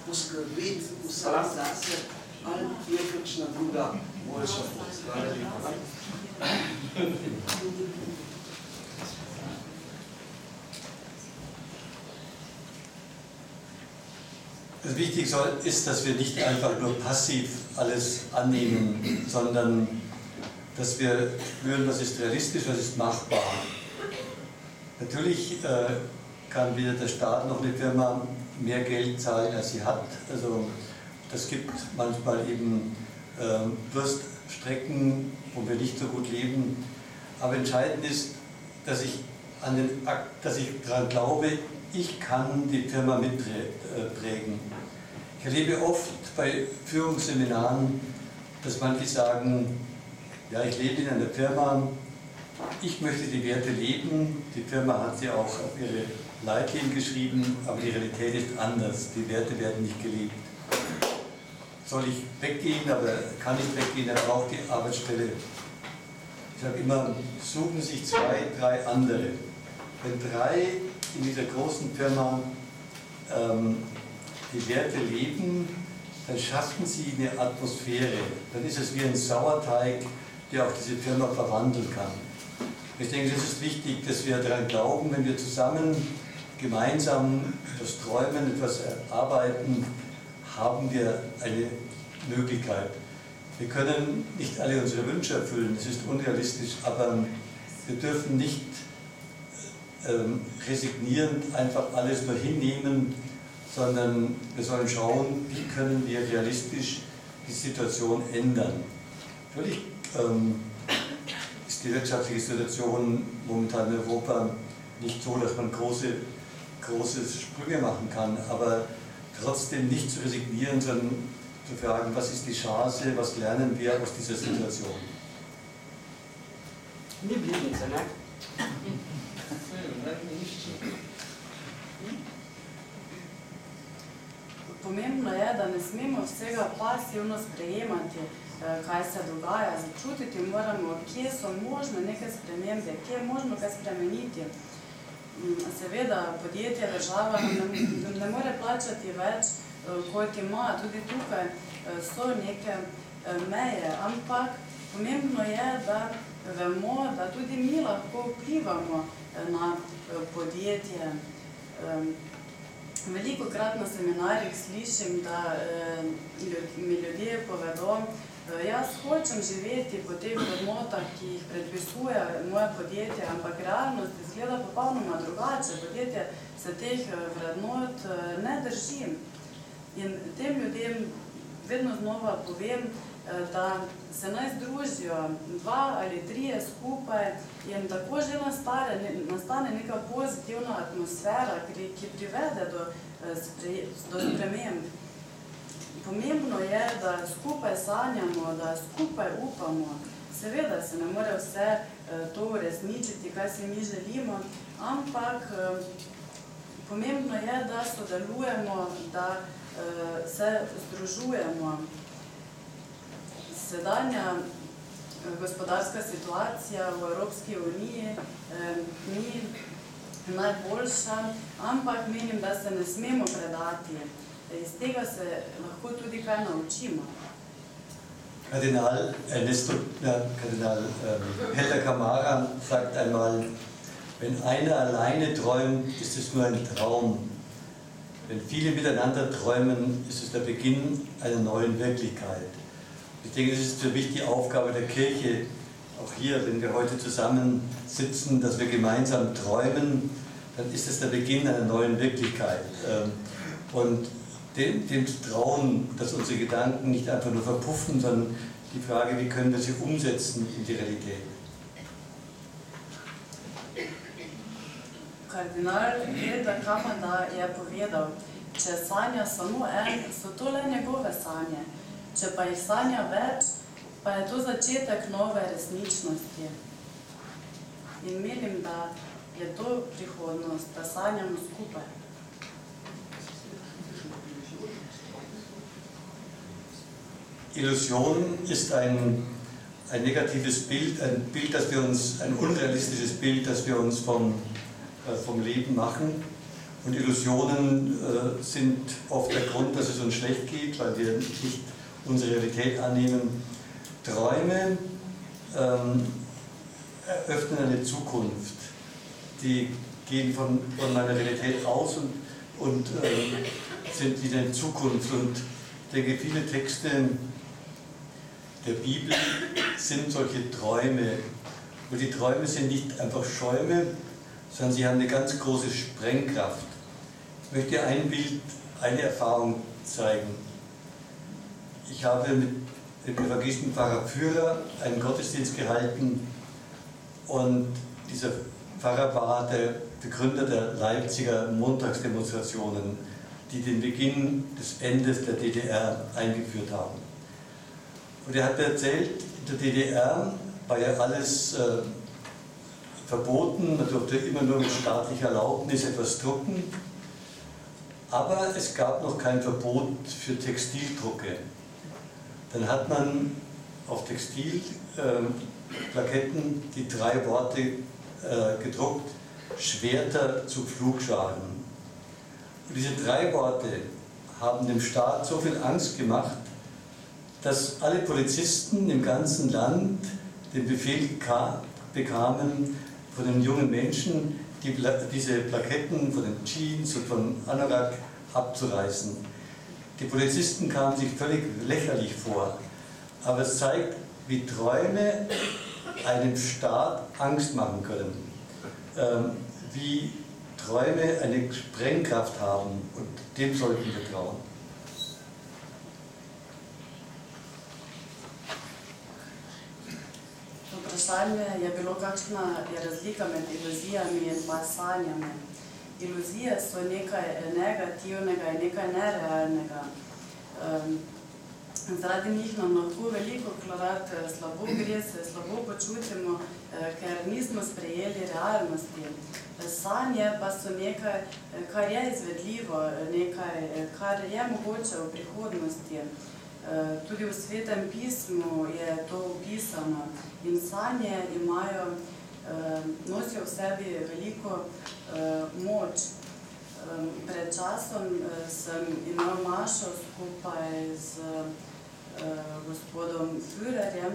poskrbeti vsak zase, ali je kakšna druga boljša pot. Hvala lepa. Wichtig ist, dass wir nicht einfach nur passiv alles annehmen, sondern dass wir spüren, was ist realistisch, was ist machbar. Natürlich kann weder der Staat noch eine Firma mehr Geld zahlen, als sie hat. Also das gibt manchmal eben Durststrecken, wo wir nicht so gut leben. Aber entscheidend ist, dass ich daran glaube, ich kann die Firma mitprägen. Ich erlebe oft bei Führungsseminaren, dass manche sagen, ja, ich lebe in einer Firma, ich möchte die Werte leben, die Firma hat sie auch auf ihre Leitlinien geschrieben, aber die Realität ist anders, die Werte werden nicht gelebt. Soll ich weggehen, aber kann ich weggehen, dann braucht die Arbeitsstelle. Ich sage immer, suchen sich 2, 3 andere. Wenn 3 in dieser großen Firma die Werte leben, dann schaffen sie eine Atmosphäre. Dann ist es wie ein Sauerteig, der auch diese Firma verwandeln kann. Ich denke, es ist wichtig, dass wir daran glauben, wenn wir zusammen, gemeinsam etwas träumen, etwas erarbeiten, haben wir eine Möglichkeit. Wir können nicht alle unsere Wünsche erfüllen, das ist unrealistisch, aber wir dürfen nicht resignierend einfach alles nur hinnehmen, sondern wir sollen schauen, wie können wir realistisch die Situation ändern. Natürlich ist die wirtschaftliche Situation momentan in Europa nicht so, dass man große Sprünge machen kann, aber trotzdem nicht zu resignieren, sondern zu fragen, was ist die Chance, was lernen wir aus dieser Situation. Pomembno je, da ne smemo vsega pasivno sprejemati, kaj se dogaja. Začutiti moramo, kje so možne neke spremembe, kje je možno kaj spremeniti. Seveda, podjetje, država ne more plačati več, kot ima. Tudi tukaj so neke meje, ampak pomembno je, da vemo, da tudi mi lahko vplivamo na podjetje. Velikokrat na seminarjih slišim, da mi ljudje povedo, jaz hočem živeti po teh vrednotah, ki jih predpisuje moje podjetje, ampak realnost izgleda popolnoma drugače. Podjetje se teh vrednot ne drži. In tem ljudem vedno znova povem, da se naj združijo 2 ali 3 skupaj in tako že nastane neka pozitivna atmosfera, ki privede do sprememb. Pomembno je, da skupaj sanjamo, da skupaj upamo. Seveda se ne more vse to uresničiti, kaj si mi želimo, ampak pomembno je, da sodelujemo, da se združujemo. Sedanja gospodarska situacija v Evropski uniji ni najboljša, ampak menim, da se ne smemo predati. Iz tega se lahko tudi kaj naučimo. Kardinal Helder Camara sagt einmal, wenn einer alleine träumt, ist es nur ein Traum. Wenn viele miteinander träumen, ist es der Beginn einer neuen Wirklichkeit. Ich denke, das ist für mich die Aufgabe der Kirche, auch hier, wenn wir heute zusammen sitzen, dass wir gemeinsam träumen, dann ist es der Beginn einer neuen Wirklichkeit. Und dem zu trauen, dass unsere Gedanken nicht einfach nur verpuffen, sondern die Frage, wie können wir sie umsetzen in die Realität. Kardinal Helder Camara je povedal, če sanja samo en, so to le njegove sanje. Če pa jih sanja več, pa je to začetek nove resničnosti. In menim, da je to prihodnost, da sanjamo skupaj. Illusion ist ein negatives Bild, ein Bild, das wir uns, ein unrealistisches Bild, das wir uns vom Leben machen. Und Illusionen sind oft der Grund, dass es uns schlecht geht, weil wir nicht unsere Realität annehmen. Träume eröffnen eine Zukunft. Die gehen von meiner Realität aus und sind wieder in Zukunft. Und ich denke, viele Texte der Bibel sind solche Träume. Und die Träume sind nicht einfach Schäume, sondern sie haben eine ganz große Sprengkraft. Ich möchte ein Bild, eine Erfahrung zeigen. Ich habe mit dem evangelischen Pfarrer Führer einen Gottesdienst gehalten und dieser Pfarrer war der Begründer der Leipziger Montagsdemonstrationen, die den Beginn des Endes der DDR eingeführt haben. Und er hat mir erzählt, in der DDR war ja alles verboten, man durfte immer nur mit staatlicher Erlaubnis etwas drucken, aber es gab noch kein Verbot für Textildrucke. Dann hat man auf Textilplaketten die 3 Worte gedruckt: Schwerter zu Pflugscharen. Und diese 3 Worte haben dem Staat so viel Angst gemacht, dass alle Polizisten im ganzen Land den Befehl bekamen, von den jungen Menschen diese Plaketten von den Jeans und von Anorak abzureißen. Die Polizisten kamen sich völlig lächerlich vor, aber es zeigt, wie Träume einem Staat Angst machen können, wie Träume eine Sprengkraft haben, und dem sollten wir trauen. Vprašanje je bilo, kakšna je razlika med iluzijami in pa sanjami. Iluzije so nekaj negativnega in nekaj nerealnega. Zaradi njih nam lahko veliko krat slabo gre, se slabo počutimo, ker nismo sprejeli realnosti. Sanje pa so nekaj, kar je izvedljivo, nekaj, kar je mogoče v prihodnosti. Tudi v Svetem pismu je to opisano in sanje nosijo v sebi veliko moč. Pred časom sem imel mašo skupaj z gospodom Führerjem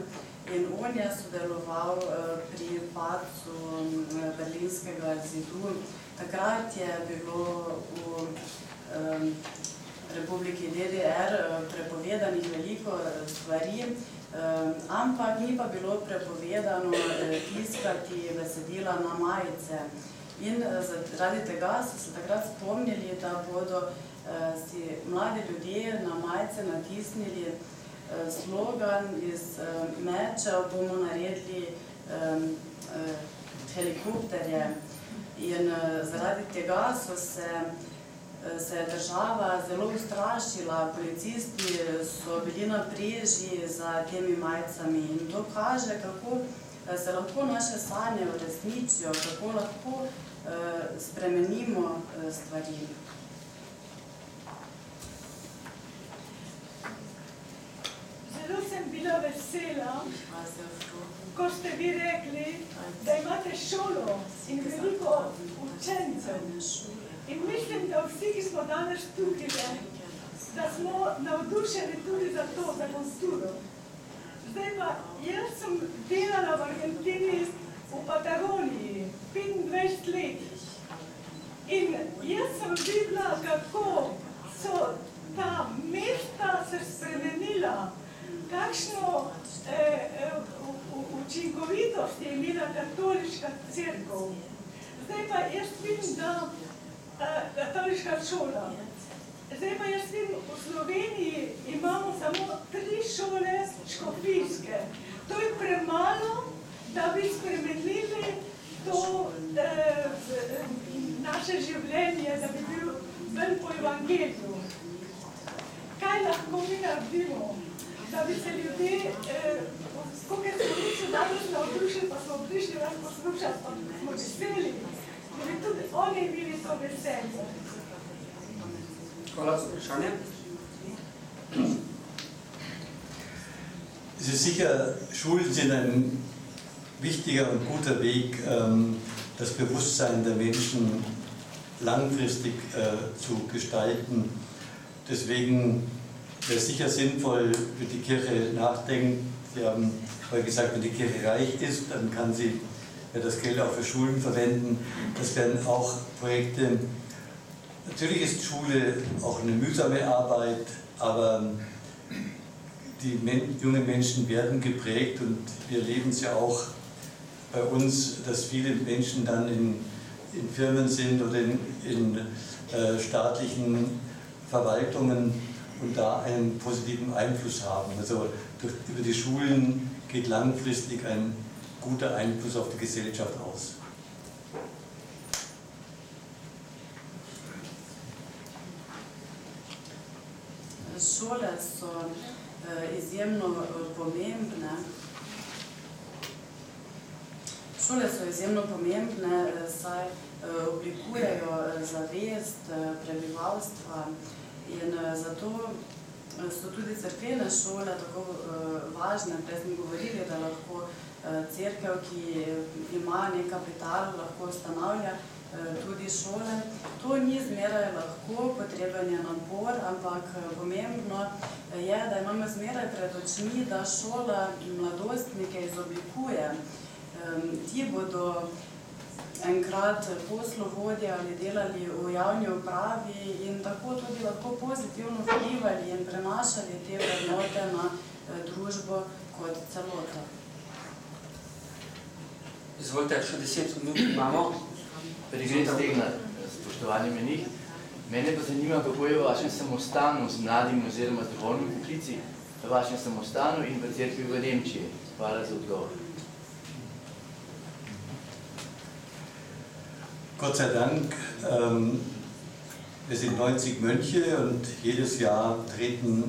in on je sodeloval pri padcu Berlinskega zidu. Takrat je bilo v Republiki DDR prepovedanih veliko stvari, ampak ni pa bilo prepovedano tiskati besedila na majice. In zaradi tega so se takrat spomnili, da bodo si mladi ljudje na majice natisnili slogan iz mečev, bomo naredili helikopterje. In zaradi tega se je država zelo ustrašila, policisti so bili na preži za temi majicami in to kaže, kako se lahko naše sanje uresničijo, kako lahko spremenimo stvari. Zelo sem bila vesela, ko ste vi rekli, da imate šolo in veliko učencev. In mislim, da vsi, ki smo danes tukaj, da smo navdušeni tudi za to, za kulturo. Zdaj pa, jaz sem delala v Argentini v Patagoniji 25 let. In jaz sem videla, kako so ta mesta se spremenila, kakšno učinkovitost je imela katoliška cerkev. Zdaj pa jaz vidim, da katoliška šola. Zdaj pa jaz vidim, v Sloveniji imamo samo 3 šole škofijske. To je premalo, da bi spremenili to naše življenje, da bi bil bolj po evangeliju. Kaj lahko mi naredimo, da bi se ljudje, koliko smo niso danes navdušeni, pa smo prišli vas poslušati, pa smo veseli, da bi tudi oni imeli to veselje. Hvala za vprašanje. Es ist sicher, Schulen sind ein wichtiger und guter Weg, das Bewusstsein der Menschen langfristig zu gestalten. Deswegen wäre es sicher sinnvoll, wenn die Kirche nachdenkt. Sie haben vorher gesagt, wenn die Kirche reich ist, dann kann sie das Geld auch für Schulen verwenden. Das wären auch Projekte. Natürlich ist Schule auch eine mühsame Arbeit, aber die jungen Menschen werden geprägt und wir erleben es ja auch bei uns, dass viele Menschen dann in Firmen sind oder in staatlichen Verwaltungen und da einen positiven Einfluss haben. Also über die Schulen geht langfristig ein guter Einfluss auf die Gesellschaft aus. Šole so izjemno pomembne. Šole so izjemno pomembne, saj oblikujejo zavest prebivalstva in zato so tudi cerkvene šole tako važne. Prej smo govorili, da lahko cerkev, ki ima nek kapital, lahko ustanavlja tudi šole. To ni zmeraj lahko, potreben je napor, ampak pomembno je, da imamo zmeraj pred očmi, da šola mladostnike izoblikuje. Ti bodo enkrat poslovodje ali delali v javni upravi in tako tudi lahko pozitivno vplivali in prenašali te vrednote na družbo kot celoto. Izvolite, še 10 minut imamo. Prigret Stegnar, spoštovani menih. Mene pa zanima, kako je v vašem samostanu z mladimi oziroma z duhovnimi poklici, v vašem samostanu in v cerkvi v Nemčiji. Hvala za odgovor. Gott sei Dank, wir sind 90 Mönche und jedes Jahr treten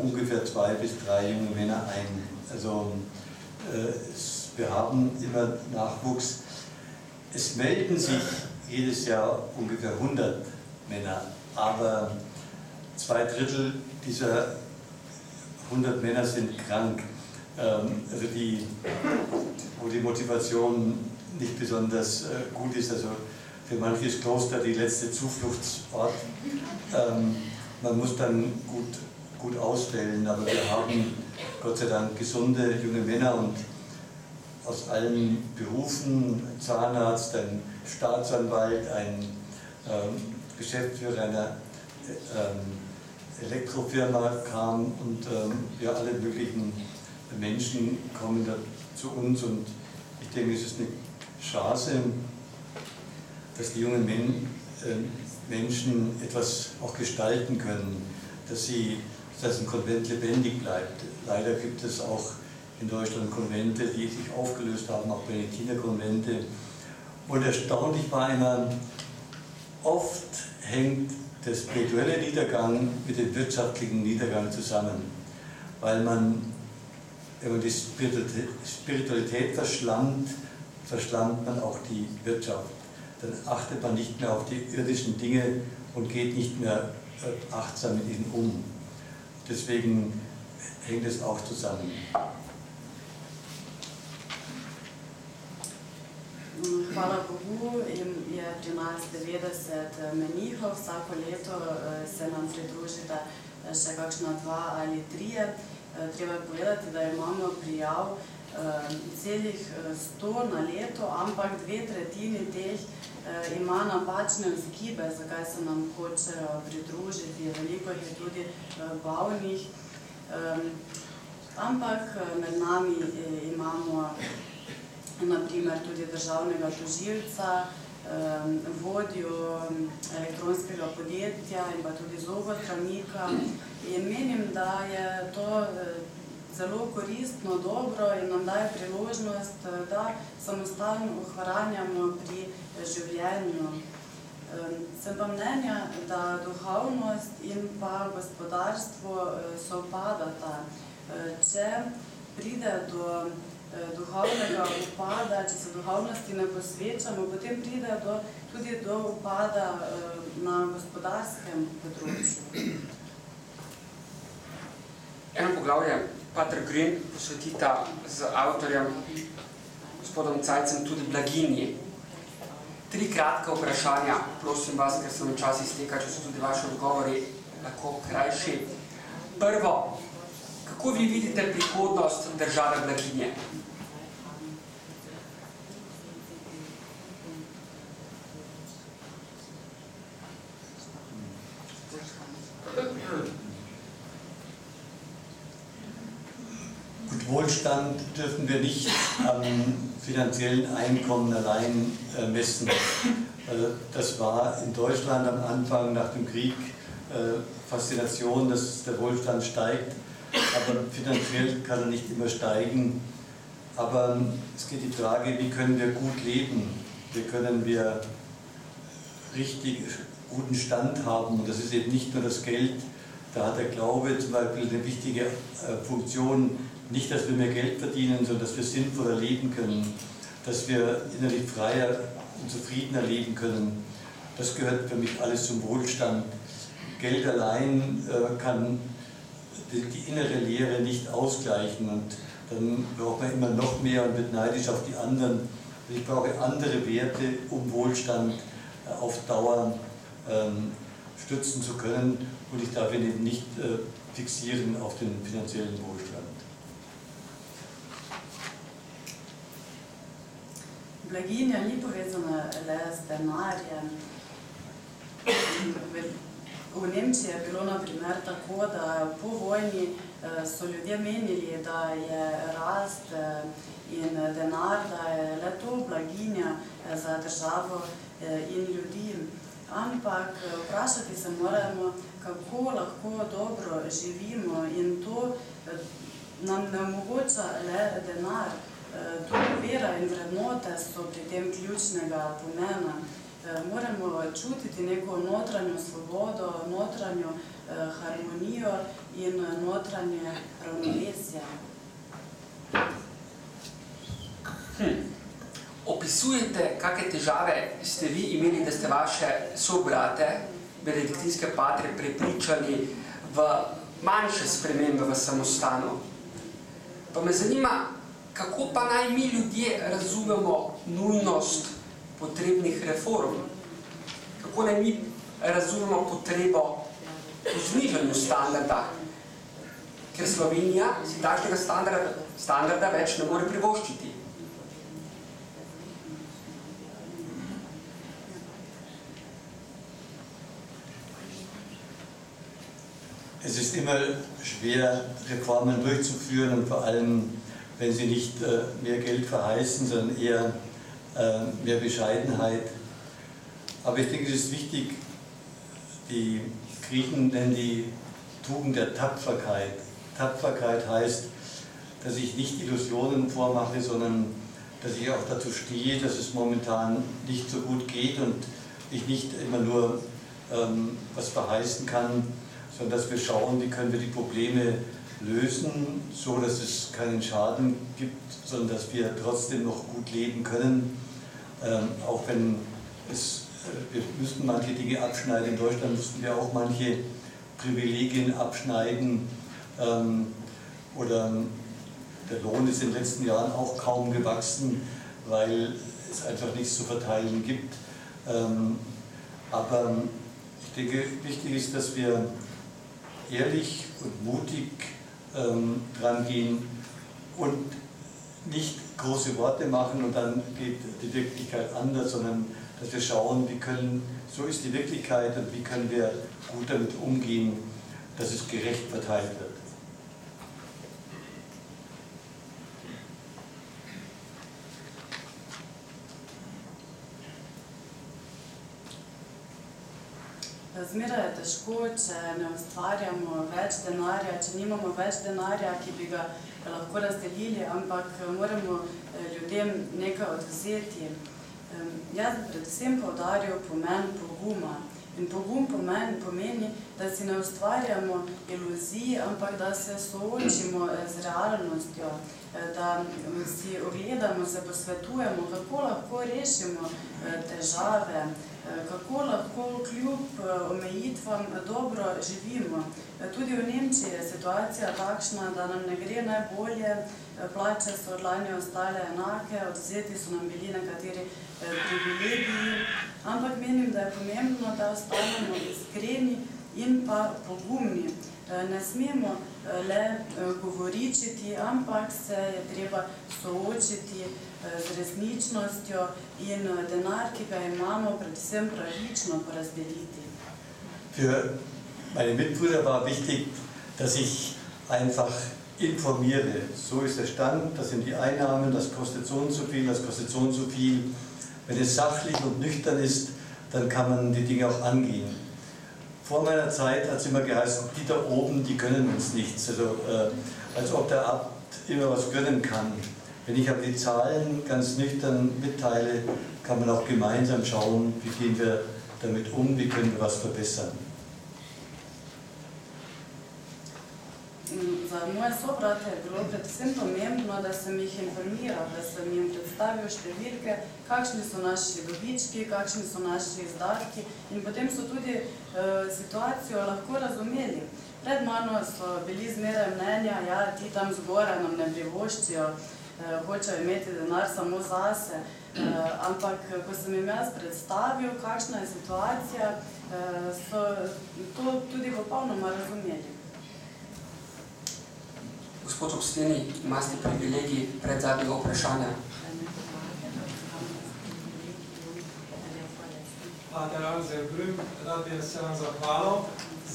ungefähr 2 bis 3 junge Männer ein. Also wir haben immer Nachwuchs. Es melden sich jedes Jahr ungefähr 100 Männer, aber 2/3 dieser 100 Männer sind krank, also wo die Motivation nicht besonders gut ist. Also für manches Kloster die letzte Zufluchtsort. Man muss dann gut auswählen, aber wir haben Gott sei Dank gesunde junge Männer und aus allen Berufen, Zahnarzt, ein Staatsanwalt, ein Geschäftsführer einer Elektrofirma kam und ja, alle möglichen Menschen kommen da zu uns und ich denke, es ist eine Chance, dass die jungen Menschen etwas auch gestalten können, dass ein Konvent lebendig bleibt. Leider gibt es auch in Deutschland Konvente, die sich aufgelöst haben, auch Benediktinerkonvente. Und erstaunlich war immer, oft hängt der spirituelle Niedergang mit dem wirtschaftlichen Niedergang zusammen. Weil wenn man die Spiritualität verschlammt man auch die Wirtschaft. Dann achtet man nicht mehr auf die irdischen Dinge und geht nicht mehr achtsam mit ihnen um. Deswegen hängt es auch zusammen. Hvala Bogu, je pri nas 90 menihov, vsako leto se nam pridružita še kakšna 2 ali 3. Treba je povedati, da imamo prijav celih 100 na leto, ampak 2/3 teh ima napačne vzgibe, zakaj se nam hočejo pridružiti. Veliko jih je tudi bolnih, ampak med nami imamo naprimer tudi državnega tožilca, vodjo elektronskega podjetja in pa tudi zobozdravnika. In menim, da je to zelo koristno, dobro in nam daje priložnost, da samostalno ohranjamo pri življenju. Sem pa mnenja, da duhovnost in pa gospodarstvo sovpadata. Če pride do duhovnega upada, če se duhovnosti ne posvečamo, potem pride tudi do upada na gospodarskem področju. Eno poglavje Pater Green posvetita z avtorjem, gospodom Cajcem, tudi blaginji. 3 kratka vprašanja, prosim vas, ker se nam čas izteka, če so tudi vaši odgovori lahko krajši. Prvo, kako vi vidite prihodnost države blaginje? Gut, Wohlstand dürfen wir nicht am finanziellen Einkommen allein messen. Das war in Deutschland am Anfang nach dem Krieg Faszination, dass der Wohlstand steigt, aber finanziell kann er nicht immer steigen. Aber es geht die Frage, wie können wir gut leben, wie können wir richtig guten Stand haben. Und das ist eben nicht nur das Geld, da hat der Glaube zum Beispiel eine wichtige Funktion, nicht, dass wir mehr Geld verdienen, sondern dass wir sinnvoller leben können, dass wir innerlich freier und zufriedener leben können. Das gehört für mich alles zum Wohlstand. Geld allein kann die innere Leere nicht ausgleichen und dann braucht man immer noch mehr und wird neidisch auf die anderen. Ich brauche andere Werte, um Wohlstand auf Dauer stützen zu können und ich darf ihn eben nicht fixieren auf den finanziellen Wohlstand. Blaginja ni povezana le z denarjem. V Nemčiji je bilo na primer tako, da po vojni so ljudje menili, da je rast in denar, da je le to blaginja za državo in ljudi. Ampak vprašati se moramo, kako lahko dobro živimo in to nam ne omogoča le denar. Tudi vera in vrednote so pri tem ključnega pomena. Moramo čutiti neko notranjo svobodo, notranjo harmonijo in notranje ravnovesje. Opisujete, kakšne težave ste vi imeli, da ste vaše sobrate, benediktinske patre, prepričali v manjše spremembe v samostanu. Pa me zanima, kako pa naj mi ljudje razumemo nujnost potrebnih reform? Kako naj mi razumemo potrebo po znižanju standarda? Ker Slovenija si takšnega standarda več ne more privoščiti. Es ist immer schwer, Reformen durchzuführen und vor allem, wenn sie nicht mehr Geld verheißen, sondern eher mehr Bescheidenheit. Aber ich denke, es ist wichtig, die Griechen nennen die Tugend der Tapferkeit. Tapferkeit heißt, dass ich nicht Illusionen vormache, sondern dass ich auch dazu stehe, dass es momentan nicht so gut geht und ich nicht immer nur was verheißen kann, sondern dass wir schauen, wie können wir die Probleme lösen, so dass es keinen Schaden gibt, sondern dass wir trotzdem noch gut leben können, auch wenn wir müssten manche Dinge abschneiden. In Deutschland mussten wir auch manche Privilegien abschneiden oder der Lohn ist in den letzten Jahren auch kaum gewachsen, weil es einfach nichts zu verteilen gibt. Aber ich denke, wichtig ist, dass wir ehrlich und mutig dran gehen und nicht große Worte machen und dann geht die Wirklichkeit anders, sondern dass wir schauen, so ist die Wirklichkeit und wie können wir gut damit umgehen, dass es gerecht verteilt wird. Zmeraj je težko, če ne ustvarjamo več denarja, če nimamo več denarja, ki bi ga lahko razdelili, ampak moramo ljudem nekaj odvzeti. Jaz bi predvsem poudaril pomen poguma. In pogum pomeni, da si ne ustvarjamo iluzij, ampak da se soočimo z realnostjo, da si ogledamo, se posvetujemo, kako lahko rešimo težave, kako lahko kljub omejitvam dobro živimo. Tudi v Nemčiji je situacija takšna, da nam ne gre najbolje, plače so od lani ostale enake, odvzeti so nam bili nekateri privilegiji, ampak menim, da je pomembno, da ostanemo iskreni in pa pogumni. Ne smemo le govoričiti, ampak se je treba soočiti z resničnostjo in denar, ki ga imamo, predvsem pravično porazdeliti. Für meine Mitbrüder war wichtig, dass ich einfach informiere. So ist der Stand, das sind die Einnahmen, das kostet so und so viel, das kostet so und so viel. Wenn es sachlich und nüchtern ist, dann kann man die Dinge auch angehen. Vor meiner Zeit hat es immer geheißen, die da oben, die können uns nichts. Also, als ob der Abt immer was gönnen kann. Wenn ich aber die Zahlen ganz nüchtern mitteile, kann man auch gemeinsam schauen, wie gehen wir damit um, wie können wir was verbessern. Za moje sobrate je bilo predvsem pomembno, da sem jih informiral, da sem jim predstavil številke, kakšni so naši dobički, kakšni so naši izdatki in potem so tudi situacijo lahko razumeli. Pred mano so bili zmeraj mnenja, ja, ti tam zgoraj nam ne privoščijo, hočejo imeti denar samo zase, ampak ko sem jim jaz predstavil, kakšna je situacija, so to tudi popolnoma razumeli. Gospod Obsteni, imate privilegij pred zadnjega vprašanja. Pater Anzel Grüm, rad bi se vam zahvalil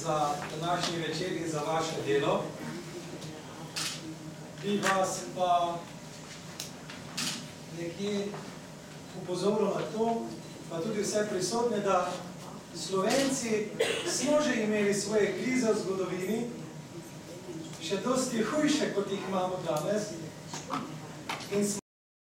za današnji večer in za vaše delo. Bi vas pa nekje upozoril na to, pa tudi vse prisotne, da Slovenci smo že imeli svoje krize v zgodovini, še dosti hujše, kot jih imamo danes. In